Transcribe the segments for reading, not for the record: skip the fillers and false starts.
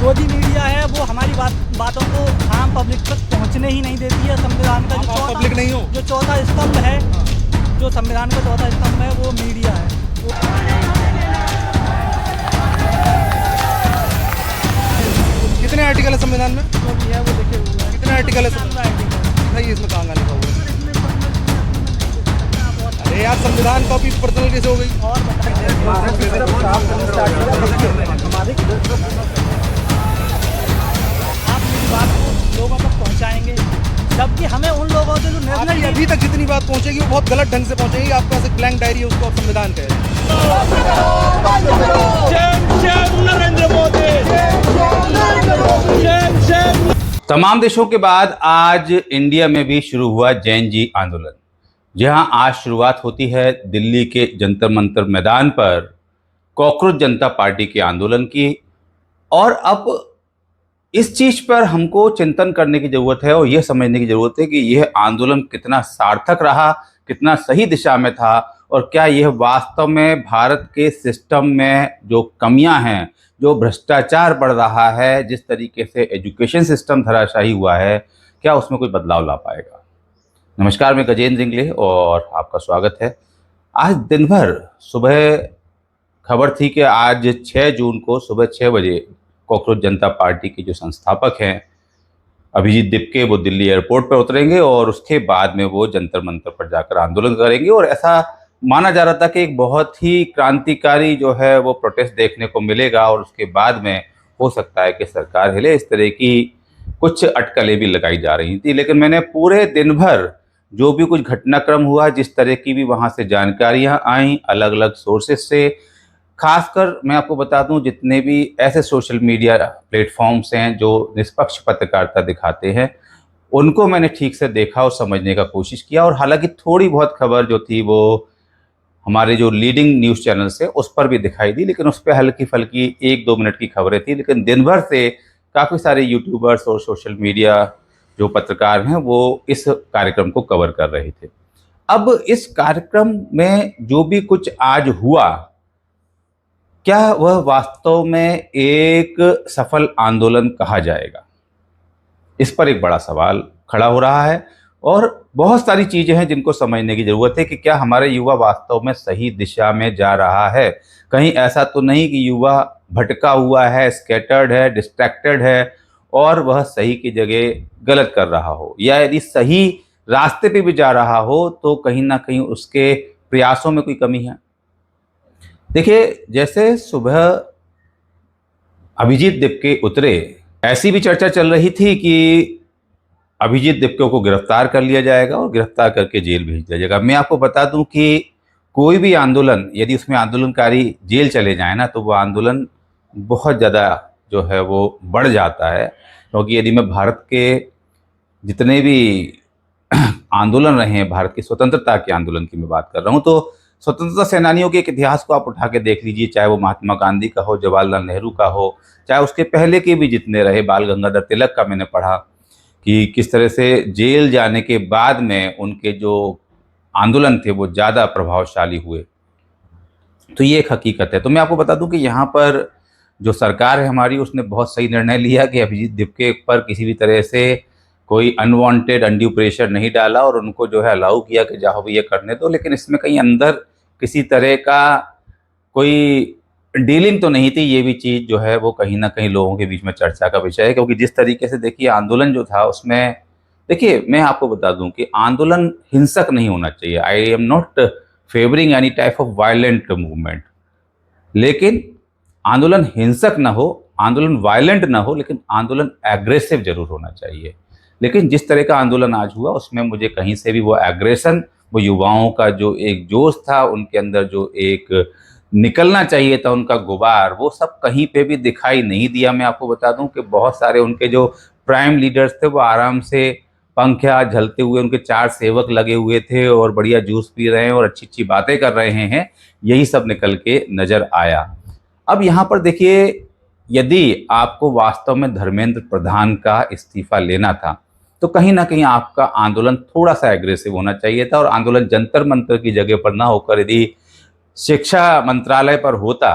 Modi media है वो हमारी बातों को आम पब्लिक तक पहुंचने ही नहीं देती है। संविधान का पब्लिक नहीं हो जो चौथा स्तंभ है, जो संविधान का चौथा स्तंभ है वो मीडिया है। कितने आर्टिकल है संविधान में? जो भी है वो लिखे हुए हैं। कितने आर्टिकल है? नहीं, इसमें कहाँ लिखा हुआ है? अरे यार, संविधान कॉपी पर्सनल कैसे हो गई? और आप मेरी बात को लोगों तक पहुंचाएंगे, जबकि हमें उन लोगों से जो आपकी अभी तक जितनी बात पहुंचेगी वो बहुत गलत ढंग से पहुंचेगी। आपके पास एक ब्लैंक डायरी है, उसको आप संविधान कह रहे हैं। तमाम देशों के बाद आज इंडिया में भी शुरू हुआ जैन जी आंदोलन। जहां आज शुरुआत होती है दिल्ली के जंतर मंतर मैदान पर कॉकरोच जनता पार्टी के आंदोलन की, और अब इस चीज पर हमको चिंतन करने की जरूरत है और यह समझने की जरूरत है कि यह आंदोलन कितना सार्थक रहा, कितना सही दिशा में था, और क्या यह वास्तव में भारत के सिस्टम में जो कमियां हैं, जो भ्रष्टाचार बढ़ रहा है, जिस तरीके से एजुकेशन सिस्टम धराशायी हुआ है, क्या उसमें कोई बदलाव ला पाएगा। नमस्कार, मैं गजेंद्र इंगले और आपका स्वागत है। आज दिन भर सुबह खबर थी कि आज 6 जून को सुबह 6 बजे कॉकरोच जनता पार्टी के जो संस्थापक हैं अभिजीत दिपके, वो दिल्ली एयरपोर्ट पर उतरेंगे और उसके बाद में वो जंतर मंतर पर जाकर आंदोलन करेंगे। और ऐसा माना जा रहा था कि एक बहुत ही क्रांतिकारी जो है वो प्रोटेस्ट देखने को मिलेगा और उसके बाद में हो सकता है कि सरकार हिले। इस तरह की कुछ अटकलें भी लगाई जा रही थी, लेकिन मैंने पूरे दिन भर जो भी कुछ घटनाक्रम हुआ, जिस तरह की भी वहाँ से जानकारियाँ आईं अलग अलग सोर्सेज से, खासकर मैं आपको बता दूं जितने भी ऐसे सोशल मीडिया प्लेटफॉर्म्स हैं जो निष्पक्ष पत्रकारिता दिखाते हैं, उनको मैंने ठीक से देखा और समझने का कोशिश किया। और हालांकि थोड़ी बहुत खबर जो थी वो हमारे जो लीडिंग न्यूज़ चैनल्स हैं उस पर भी दिखाई दी, लेकिन उस पर हल्की फल्की 1-2 मिनट की खबरें थी। लेकिन दिन भर से काफ़ी सारे यूट्यूबर्स और सोशल मीडिया जो पत्रकार हैं वो इस कार्यक्रम को कवर कर रहे थे। अब इस कार्यक्रम में जो भी कुछ आज हुआ, क्या वह वास्तव में एक सफल आंदोलन कहा जाएगा? इस पर एक बड़ा सवाल खड़ा हो रहा है और बहुत सारी चीजें हैं जिनको समझने की जरूरत है कि क्या हमारे युवा वास्तव में सही दिशा में जा रहा है। कहीं ऐसा तो नहीं कि युवा भटका हुआ है, स्कैटर्ड है, डिस्ट्रैक्टेड है और वह सही की जगह गलत कर रहा हो, या यदि सही रास्ते पे भी जा रहा हो तो कहीं ना कहीं उसके प्रयासों में कोई कमी है। देखिए, जैसे सुबह अभिजीत दिपके उतरे, ऐसी भी चर्चा चल रही थी कि अभिजीत दिपके को गिरफ्तार कर लिया जाएगा और गिरफ्तार करके जेल भेज दिया जाएगा। मैं आपको बता दूं कि कोई भी आंदोलन, यदि उसमें आंदोलनकारी जेल चले जाए ना, तो वो आंदोलन बहुत ज़्यादा जो है वो बढ़ जाता है। क्योंकि यदि मैं भारत के जितने भी आंदोलन रहे हैं, भारत की स्वतंत्रता के आंदोलन की मैं बात कर रहा हूँ, तो स्वतंत्रता सेनानियों के एक इतिहास को आप उठा के देख लीजिए, चाहे वो महात्मा गांधी का हो, जवाहरलाल नेहरू का हो, चाहे उसके पहले के भी जितने रहे, बाल गंगाधर तिलक का मैंने पढ़ा कि किस तरह से जेल जाने के बाद में उनके जो आंदोलन थे वो ज़्यादा प्रभावशाली हुए। तो ये एक हकीकत है। तो मैं आपको बता दूं कि यहाँ पर जो सरकार है हमारी, उसने बहुत सही निर्णय लिया कि अभिजीत दिपके पर किसी भी तरह से कोई अनवांटेड अनड्यू प्रेशर नहीं डाला और उनको जो है अलाउ किया कि जाओ भी ये करने दो। लेकिन इसमें कहीं अंदर किसी तरह का कोई डीलिंग तो नहीं थी, ये भी चीज़ जो है वो कहीं ना कहीं लोगों के बीच में चर्चा का विषय है। क्योंकि जिस तरीके से देखिए आंदोलन जो था उसमें, देखिए मैं आपको बता दूं कि आंदोलन हिंसक नहीं होना चाहिए। आई am not favouring any type of violent movement, लेकिन आंदोलन हिंसक ना हो, आंदोलन वायलेंट ना हो, लेकिन आंदोलन एग्रेसिव जरूर होना चाहिए। लेकिन जिस तरह का आंदोलन आज हुआ उसमें मुझे कहीं से भी वो एग्रेशन, वो युवाओं का जो एक जोश था, उनके अंदर जो एक निकलना चाहिए था उनका गुबार, वो सब कहीं पे भी दिखाई नहीं दिया। मैं आपको बता दूं कि बहुत सारे उनके जो प्राइम लीडर्स थे वो आराम से पंखा झलते हुए, उनके 4 सेवक लगे हुए थे और बढ़िया जूस पी रहे हैं और अच्छी अच्छी बातें कर रहे हैं, यही सब निकल के नजर आया। अब यहाँ पर देखिए, यदि आपको वास्तव में धर्मेंद्र प्रधान का इस्तीफा लेना था तो कहीं ना कहीं आपका आंदोलन थोड़ा सा एग्रेसिव होना चाहिए था, और आंदोलन जंतर मंतर की जगह पर ना होकर यदि शिक्षा मंत्रालय पर होता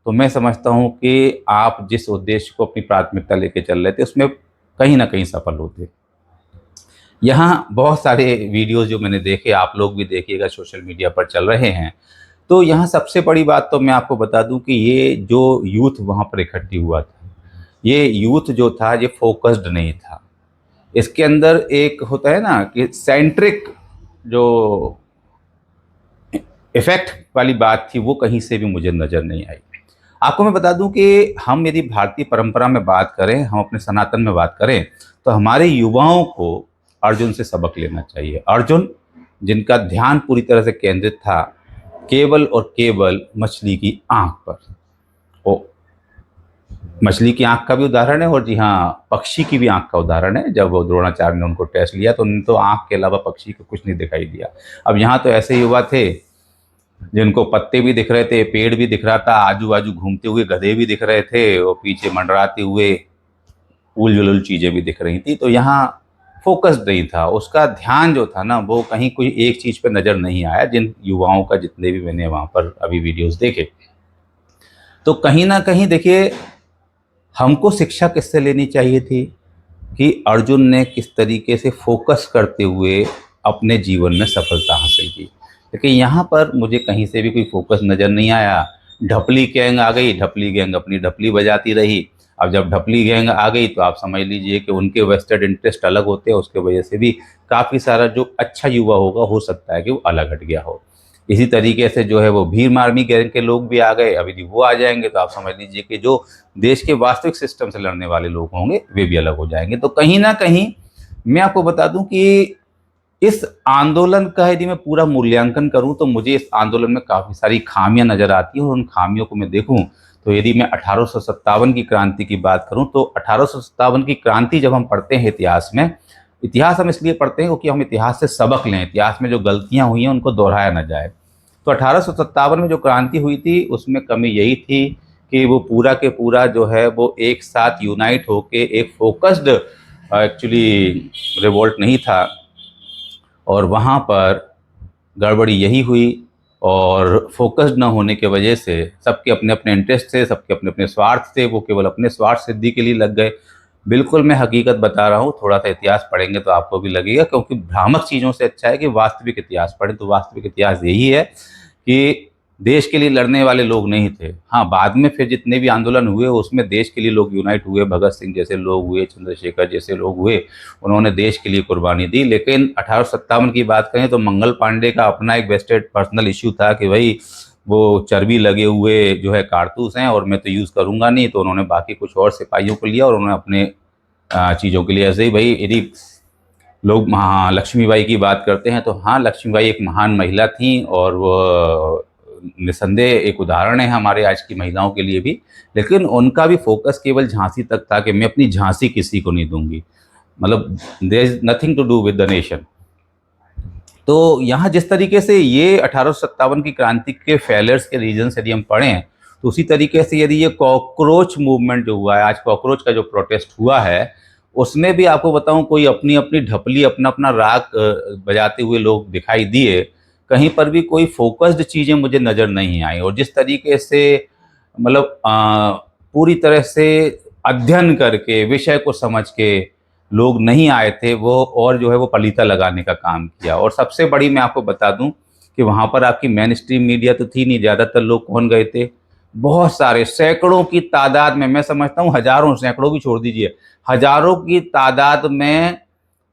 तो मैं समझता हूँ कि आप जिस उद्देश्य को अपनी प्राथमिकता लेके चल रहे थे उसमें कहीं ना कहीं सफल होते। यहाँ बहुत सारे वीडियोस जो मैंने देखे, आप लोग भी देखिएगा, सोशल मीडिया पर चल रहे हैं। तो यहाँ सबसे बड़ी बात तो मैं आपको बता दूं कि ये जो यूथ वहाँ पर इकट्ठी हुआ था, ये यूथ जो था ये फोकस्ड नहीं था। इसके अंदर एक होता है ना कि सेंट्रिक जो इफेक्ट वाली बात थी वो कहीं से भी मुझे नज़र नहीं आई। आपको मैं बता दूं कि हम यदि भारतीय परंपरा में बात करें, हम अपने सनातन में बात करें, तो हमारे युवाओं को अर्जुन से सबक लेना चाहिए। अर्जुन जिनका ध्यान पूरी तरह से केंद्रित था केवल और केवल मछली की आंख पर। वो मछली की आंख का भी उदाहरण है और जी हाँ, पक्षी की भी आंख का उदाहरण है। जब द्रोणाचार्य ने उनको टेस्ट लिया तो उन्हें तो आंख के अलावा पक्षी को कुछ नहीं दिखाई दिया। अब यहाँ तो ऐसे युवा थे जिनको पत्ते भी दिख रहे थे, पेड़ भी दिख रहा था, आजू बाजू घूमते हुए गधे भी दिख रहे थे और पीछे मंडराते हुए उल जुलुल चीज़ें भी दिख रही थी। तो यहाँ फोकस्ड नहीं था, उसका ध्यान जो था ना वो कहीं कोई एक चीज़ पर नज़र नहीं आया। जिन युवाओं का जितने भी मैंने वहाँ पर अभी वीडियोस देखे, तो कहीं ना कहीं देखिए, हमको शिक्षा किससे लेनी चाहिए थी कि अर्जुन ने किस तरीके से फोकस करते हुए अपने जीवन में सफलता हासिल की। लेकिन यहाँ पर मुझे कहीं से भी कोई फोकस नज़र नहीं आया। ढपली गैंग आ गई, ढपली गैंग अपनी ढपली बजाती रही। अब जब ढपली गैंग आ गई तो आप समझ लीजिए कि उनके वेस्टेड इंटरेस्ट अलग होते हैं, उसके वजह से भी काफ़ी सारा जो अच्छा युवा होगा हो सकता है कि वो अलग हट गया हो। इसी तरीके से जो है वो भीम आर्मी गैंग के लोग भी आ गए। अब यदि वो आ जाएंगे तो आप समझ लीजिए कि जो देश के वास्तविक सिस्टम से लड़ने वाले लोग होंगे वे भी अलग हो जाएंगे। तो कहीं ना कहीं मैं आपको बता दूं कि इस आंदोलन का यदि मैं पूरा मूल्यांकन करूं तो मुझे इस आंदोलन में काफ़ी सारी खामियां नज़र आती हैं। और उन खामियों को मैं देखूं तो यदि मैं 1857 की क्रांति की बात करूं तो 1857 की क्रांति जब हम पढ़ते हैं इतिहास में, इतिहास हम इसलिए पढ़ते हैं क्योंकि हम इतिहास से सबक लें, इतिहास में जो गलतियां हुई हैं उनको दोहराया न जाए। तो 1857 में जो क्रांति हुई थी उसमें कमी यही थी कि वो पूरा के पूरा जो है वो एक साथ यूनाइट होके एक फोकस्ड एक्चुअली रिवोल्ट नहीं था। और वहाँ पर गड़बड़ी यही हुई और फोकस्ड न होने के वजह से सबके अपने अपने इंटरेस्ट थे, सबके अपने अपने स्वार्थ थे, वो केवल अपने स्वार्थ सिद्धि के लिए लग गए। बिल्कुल मैं हकीकत बता रहा हूँ, थोड़ा सा इतिहास पढ़ेंगे तो आपको भी लगेगा, क्योंकि भ्रामक चीज़ों से अच्छा है कि वास्तविक इतिहास पढ़ें। तो वास्तविक इतिहास यही है कि देश के लिए लड़ने वाले लोग नहीं थे। हाँ, बाद में फिर जितने भी आंदोलन हुए उसमें देश के लिए लोग यूनाइट हुए, भगत सिंह जैसे लोग हुए, चंद्रशेखर जैसे लोग हुए, उन्होंने देश के लिए कुर्बानी दी। लेकिन 1857 की बात करें तो मंगल पांडे का अपना एक वेस्टेड पर्सनल इश्यू था कि भाई वो चर्बी लगे हुए जो है कारतूस हैं और मैं तो यूज़ करूँगा नहीं। तो उन्होंने बाकी कुछ और सिपाहियों को लिया और उन्होंने अपने चीज़ों के लिए, ऐसे ही भाई यदि लोग लक्ष्मीबाई की बात करते हैं तो हाँ, लक्ष्मीबाई एक महान महिला थी और वो निसंदेह एक उदाहरण है हमारे आज की महिलाओं के लिए भी। लेकिन उनका भी फोकस केवल झांसी तक था कि मैं अपनी झांसी किसी को नहीं दूंगी, मतलब there is nothing to do with the nation. तो यहाँ जिस तरीके से ये 1857 की क्रांति के फेलियर्स के रीजन यदि हम पढ़ें तो उसी तरीके से यदि ये कॉकरोच मूवमेंट जो हुआ है, आज कॉकरोच का जो प्रोटेस्ट हुआ है, उसमें भी आपको बताऊं कोई अपनी अपनी ढपली, अपना अपना राग बजाते हुए लोग दिखाई दिए। कहीं पर भी कोई फोकस्ड चीज़ें मुझे नज़र नहीं आई। और जिस तरीके से मतलब पूरी तरह से अध्ययन करके विषय को समझ के लोग नहीं आए थे, वो और जो है वो पलीता लगाने का काम किया। और सबसे बड़ी मैं आपको बता दूं कि वहाँ पर आपकी मेन स्ट्रीम मीडिया तो थी नहीं, ज़्यादातर लोग कौन गए थे, बहुत सारे सैकड़ों की तादाद में, मैं समझता हूँ हजारों, सैकड़ों भी छोड़ दीजिए, हजारों की तादाद में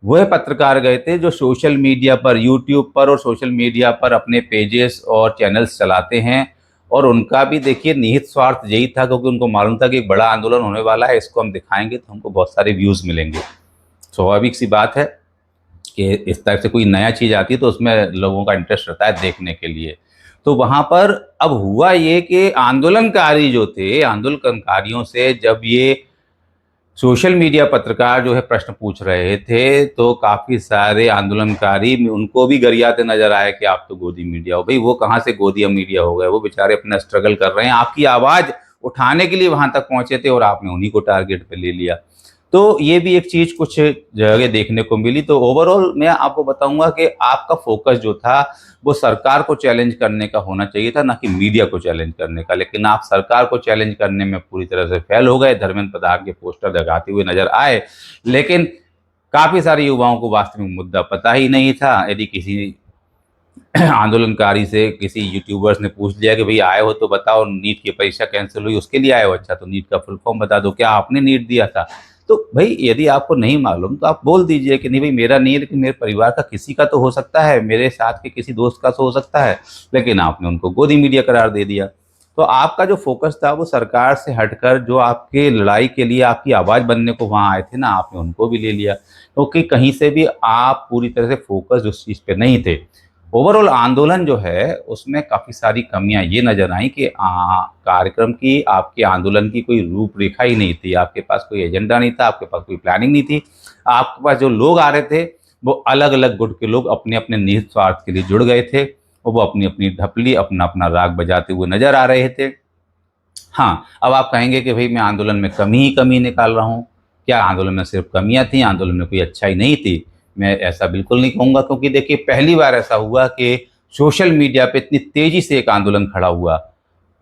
वह पत्रकार गए थे जो सोशल मीडिया पर, यूट्यूब पर और सोशल मीडिया पर अपने पेजेस और चैनल्स चलाते हैं। और उनका भी देखिए निहित स्वार्थ यही था, क्योंकि उनको मालूम था कि एक बड़ा आंदोलन होने वाला है, इसको हम दिखाएंगे तो हमको बहुत सारे व्यूज़ मिलेंगे। स्वाभाविक सी बात है कि इस तरह से कोई नया चीज़ आती है तो उसमें लोगों का इंटरेस्ट रहता है देखने के लिए। तो वहाँ पर अब हुआ ये कि आंदोलनकारी जो थे, आंदोलनकारियों से जब ये सोशल मीडिया पत्रकार जो है प्रश्न पूछ रहे थे तो काफ़ी सारे आंदोलनकारी उनको भी गरियाते नजर आए कि आप तो गोदी मीडिया हो। भाई वो कहाँ से गोदी मीडिया हो गए, वो बेचारे अपना स्ट्रगल कर रहे हैं, आपकी आवाज़ उठाने के लिए वहाँ तक पहुँचे थे और आपने उन्हीं को टारगेट पे ले लिया। तो ये भी एक चीज कुछ जगह देखने को मिली। तो ओवरऑल मैं आपको बताऊंगा कि आपका फोकस जो था वो सरकार को चैलेंज करने का होना चाहिए था, ना कि मीडिया को चैलेंज करने का। लेकिन आप सरकार को चैलेंज करने में पूरी तरह से फेल हो गए। धर्मेंद्र प्रधान के पोस्टर लगाते हुए नजर आए, लेकिन काफी सारे युवाओं को वास्तविक मुद्दा पता ही नहीं था। यदि किसी आंदोलनकारी से किसी यूट्यूबर्स ने पूछ लिया कि भाई आए हो तो बताओ, नीट की परीक्षा कैंसिल हुई उसके लिए आए हो, अच्छा तो नीट का फुल फॉर्म बता दो, क्या आपने नीट दिया था? तो भाई यदि आपको नहीं मालूम तो आप बोल दीजिए कि नहीं भाई मेरा नहीं है, लेकिन मेरे परिवार का किसी का तो हो सकता है, मेरे साथ के किसी दोस्त का तो हो सकता है। लेकिन आपने उनको गोदी मीडिया करार दे दिया। तो आपका जो फोकस था वो सरकार से हटकर जो आपके लड़ाई के लिए आपकी आवाज़ बनने को वहाँ आए थे ना, आपने उनको भी ले लिया, क्योंकि कहीं से भी आप पूरी तरह से फोकस उस चीज़ पे नहीं थे। ओवरऑल आंदोलन जो है उसमें काफ़ी सारी कमियां ये नज़र आई कि कार्यक्रम की, आपके आंदोलन की कोई रूपरेखा ही नहीं थी। आपके पास कोई एजेंडा नहीं था, आपके पास कोई प्लानिंग नहीं थी। आपके पास जो लोग आ रहे थे वो अलग अलग गुट के लोग अपने अपने निहित स्वार्थ के लिए जुड़ गए थे, और वो अपनी अपनी ढपली, अपना अपना राग बजाते हुए नजर आ रहे थे। हाँ, अब आप कहेंगे कि भाई मैं आंदोलन में कमी ही कमी निकाल रहा हूँ। क्या आंदोलन में सिर्फ कमियां थी, आंदोलन में कोई अच्छाई नहीं थी? मैं ऐसा बिल्कुल नहीं कहूँगा, क्योंकि देखिए पहली बार ऐसा हुआ कि सोशल मीडिया पे इतनी तेजी से एक आंदोलन खड़ा हुआ।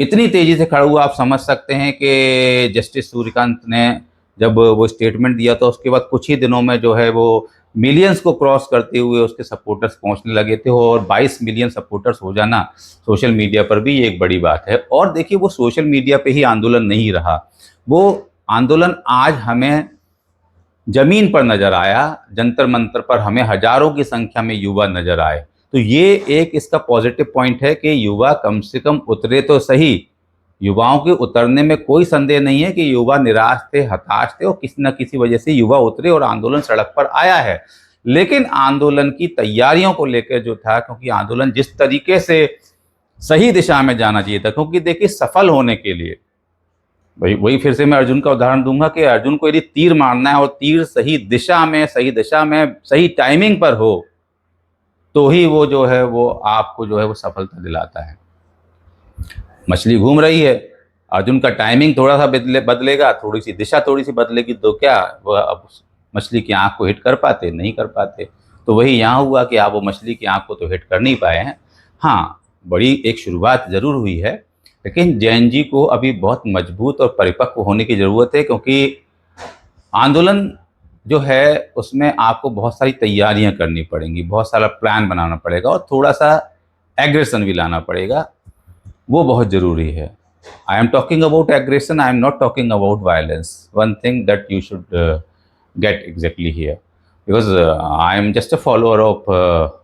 इतनी तेजी से खड़ा हुआ, आप समझ सकते हैं कि जस्टिस सूर्यकांत ने जब वो स्टेटमेंट दिया तो उसके बाद कुछ ही दिनों में जो है वो मिलियंस को क्रॉस करते हुए उसके सपोर्टर्स पहुंचने लगे थे, और 22 मिलियन सपोर्टर्स हो जाना सोशल मीडिया पर भी एक बड़ी बात है। और देखिए वो सोशल मीडिया पे ही आंदोलन नहीं रहा, वो आंदोलन आज हमें जमीन पर नजर आया। जंतर मंतर पर हमें हजारों की संख्या में युवा नजर आए। तो ये एक इसका पॉजिटिव पॉइंट है कि युवा कम से कम उतरे तो सही। युवाओं के उतरने में कोई संदेह नहीं है कि युवा निराश थे, हताश थे, और किसी न किसी वजह से युवा उतरे और आंदोलन सड़क पर आया है। लेकिन आंदोलन की तैयारियों को लेकर जो था, क्योंकि आंदोलन जिस तरीके से सही दिशा में जाना चाहिए था, क्योंकि देखिए सफल होने के लिए वही फिर से मैं अर्जुन का उदाहरण दूंगा कि अर्जुन को यदि तीर मारना है और तीर सही दिशा में, सही टाइमिंग पर हो, तो ही वो जो है वो आपको जो है वो सफलता दिलाता है। मछली घूम रही है, अर्जुन का टाइमिंग थोड़ा सा बदलेगा, थोड़ी सी दिशा थोड़ी सी बदलेगी, तो क्या वह अब मछली की आंख को हिट कर पाते? नहीं कर पाते। तो वही यहाँ हुआ कि आप वो मछली की आंख को तो हिट कर नहीं पाए हैं। हाँ, बड़ी एक शुरुआत जरूर हुई है, लेकिन जैन जी को अभी बहुत मजबूत और परिपक्व होने की ज़रूरत है, क्योंकि आंदोलन जो है उसमें आपको बहुत सारी तैयारियां करनी पड़ेंगी, बहुत सारा प्लान बनाना पड़ेगा, और थोड़ा सा एग्रेशन भी लाना पड़ेगा। वो बहुत ज़रूरी है। I am talking about aggression, I am not talking about violence. One thing that you should get exactly here, because I am just a follower of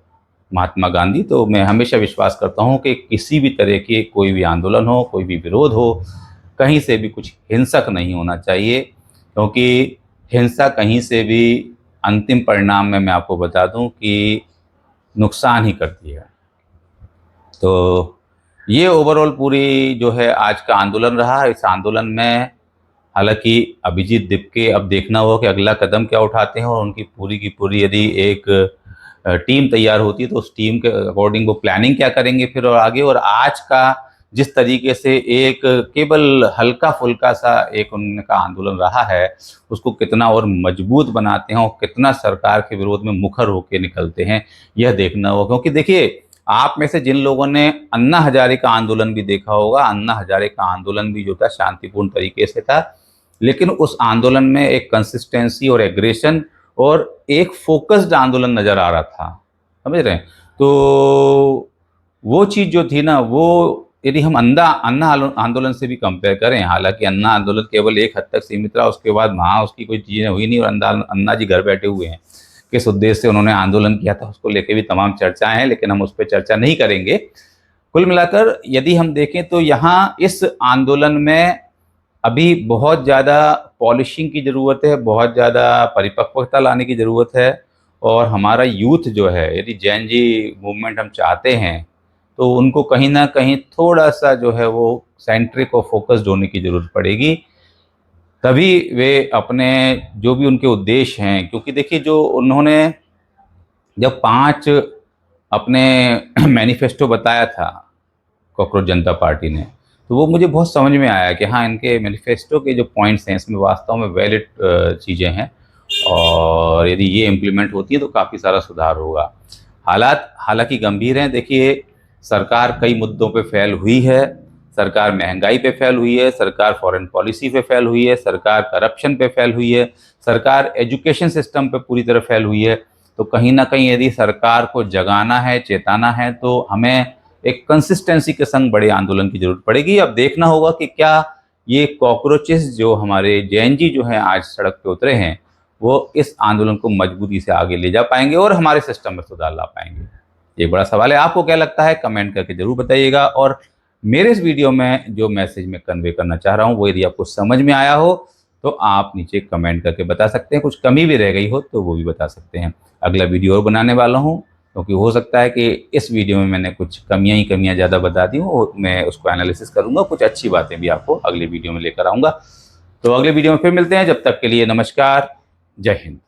Mahatma Gandhi. तो मैं हमेशा विश्वास करता हूँ कि किसी भी तरह के कोई भी आंदोलन हो, कोई भी विरोध हो, कहीं से भी कुछ हिंसक नहीं होना चाहिए, क्योंकि हिंसा कहीं से भी अंतिम परिणाम में मैं आपको बता दूं कि नुकसान ही करती है। तो ये ओवरऑल पूरी जो है आज का आंदोलन रहा। इस आंदोलन में हालांकि अभिजीत दिपके अब देखना होगा कि अगला कदम क्या उठाते हैं, और उनकी पूरी की पूरी यदि एक टीम तैयार होती है तो उस टीम के अकॉर्डिंग वो प्लानिंग क्या करेंगे फिर और आगे। और आज का जिस तरीके से एक केवल हल्का फुल्का सा एक उनका आंदोलन रहा है, उसको कितना और मजबूत बनाते हैं और कितना सरकार के विरोध में मुखर होकर निकलते हैं, यह देखना होगा। क्योंकि देखिए, आप में से जिन लोगों ने अन्ना हजारे का आंदोलन भी देखा होगा, अन्ना हजारे का आंदोलन भी जो था शांतिपूर्ण तरीके से था, लेकिन उस आंदोलन में एक कंसिस्टेंसी और एग्रेशन और एक फोकस्ड आंदोलन नजर आ रहा था, समझ रहे हैं? तो वो चीज़ जो थी ना, वो यदि हम अन्ना आंदोलन से भी कंपेयर करें, हालांकि अन्ना आंदोलन केवल एक हद तक सीमित रहा, उसके बाद वहाँ उसकी कोई चीज़ें हुई नहीं, और अन्ना जी घर बैठे हुए हैं। किस उद्देश्य से उन्होंने आंदोलन किया था उसको लेके भी तमाम चर्चाएं हैं, लेकिन हम उस पर चर्चा नहीं करेंगे। कुल मिलाकर यदि हम देखें तो यहाँ इस आंदोलन में अभी बहुत ज़्यादा पॉलिशिंग की ज़रूरत है, बहुत ज़्यादा परिपक्वता लाने की ज़रूरत है। और हमारा यूथ जो है, यदि जैन जी मूवमेंट हम चाहते हैं तो उनको कहीं ना कहीं थोड़ा सा जो है वो सेंट्रिक और फोकस्ड होने की ज़रूरत पड़ेगी, तभी वे अपने जो भी उनके उद्देश्य हैं, क्योंकि देखिए जो उन्होंने जब 5 अपने मैनिफेस्टो बताया था कॉकरोच जनता पार्टी ने, तो वो मुझे बहुत समझ में आया कि हाँ, इनके मैनिफेस्टो के जो पॉइंट्स हैं इसमें वास्तव में वैलिड चीज़ें हैं, और यदि ये इम्प्लीमेंट होती है तो काफ़ी सारा सुधार होगा। हालात हालांकि गंभीर हैं। देखिए, सरकार कई मुद्दों पे फेल हुई है, सरकार महंगाई पे फेल हुई है, सरकार फॉरेन पॉलिसी पे फेल हुई है, सरकार करप्शन पे फेल हुई है, सरकार एजुकेशन सिस्टम पे पूरी तरह फेल हुई है। तो कहीं ना कहीं यदि सरकार को जगाना है, चेताना है, तो हमें एक कंसिस्टेंसी के संग बड़े आंदोलन की जरूरत पड़ेगी। अब देखना होगा कि क्या ये कॉकरोचेस जो हमारे जैन-जी जो हैं आज सड़क पे उतरे हैं, वो इस आंदोलन को मजबूती से आगे ले जा पाएंगे और हमारे सिस्टम में सुधार ला पाएंगे। ये बड़ा सवाल है। आपको क्या लगता है, कमेंट करके जरूर बताइएगा। और मेरे इस वीडियो में जो मैसेज मैं कन्वे करना चाह रहा हूँ वो यदि आपको समझ में आया हो तो आप नीचे कमेंट करके बता सकते हैं। कुछ कमी भी रह गई हो तो वो भी बता सकते हैं। अगला वीडियो और बनाने वाला हूँ, क्योंकि हो सकता है कि इस वीडियो में मैंने कुछ कमियां ज़्यादा बता दी हूँ, मैं उसको एनालिसिस करूँगा, कुछ अच्छी बातें भी आपको अगले वीडियो में लेकर आऊँगा। तो अगले वीडियो में फिर मिलते हैं। जब तक के लिए नमस्कार, जय हिंद।